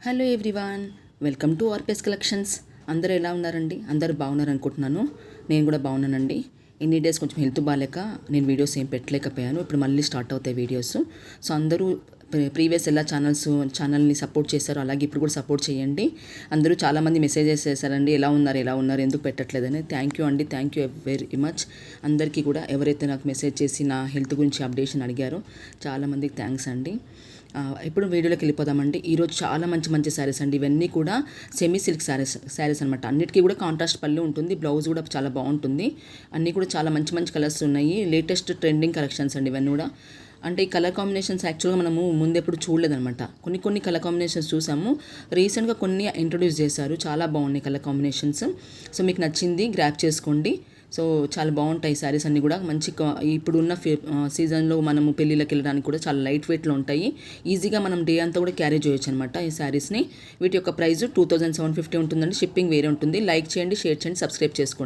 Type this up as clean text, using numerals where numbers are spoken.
Hello everyone, welcome to RPS collections. అందరూ ఎలా ఉన్నారండి? అందరూ బాగున్నారు అనుకుంటున్నాను. నేను కూడా బాగున్నానండి. ఇన్ని డేస్ కొంచెం హెల్త్ బాగాలేక నేను వీడియోస్ ఏం పెట్టలేకపోయాను. ఇప్పుడు మళ్ళీ స్టార్ట్ అవుతాయి వీడియోస్. సో అందరూ ప్రీవియస్ ఎలా ఛానల్ని సపోర్ట్ చేశారో అలాగే ఇప్పుడు కూడా సపోర్ట్ చేయండి. అందరూ చాలామంది మెసేజెస్ చేశారండి, ఎలా ఉన్నారు ఎందుకు పెట్టట్లేదని. థ్యాంక్ యూ అండి, థ్యాంక్ యూ వెరీ మచ్ అందరికీ కూడా. ఎవరైతే నాకు మెసేజ్ చేసి నా హెల్త్ గురించి అప్డేషన్ అడిగారో చాలామందికి థ్యాంక్స్ అండి. ఇప్పుడు వీడియోలోకి వెళ్ళిపోదామండి. ఈరోజు చాలా మంచి మంచి శారీస్ అండి. ఇవన్నీ కూడా సెమీ సిల్క్ శారీస్ అనమాట. అన్నిటికీ కూడా కాంట్రాస్ట్ పళ్ళు ఉంటుంది, బ్లౌజ్ కూడా చాలా బాగుంటుంది. అన్నీ కూడా చాలా మంచి మంచి కలర్స్ ఉన్నాయి. లేటెస్ట్ ట్రెండింగ్ కలెక్షన్స్ అండి ఇవన్నీ కూడా. అంటే ఈ కలర్ కాంబినేషన్స్ యాక్చువల్గా మనము ముందెప్పుడు చూడలేదనమాట. కొన్ని కలర్ కాంబినేషన్స్ చూసాము, రీసెంట్గా కొన్ని ఇంట్రొడ్యూస్ చేశారు. చాలా బాగున్నాయి కలర్ కాంబినేషన్స్. సో మీకు నచ్చింది గ్రాప్ చేసుకోండి. సో చాలా బాగుంటాయి శారీస్ అన్నీ కూడా. మంచి ఇప్పుడున్న సీజన్లో మనము పెళ్ళిళ్ళకి వెళ్ళడానికి కూడా చాలా లైట్ వెయిట్లో ఉంటాయి. ఈజీగా మనం డే అంతా కూడా క్యారీ చేయొచ్చు అనమాట ఈ శారీస్ని. వీటి యొక్క ప్రైస్ 2750 ఉంటుందండి. షిప్పింగ్ వేరే ఉంటుంది. లైక్ చేయండి, షేర్ చేయండి, సబ్స్క్రైబ్ చేసుకోండి.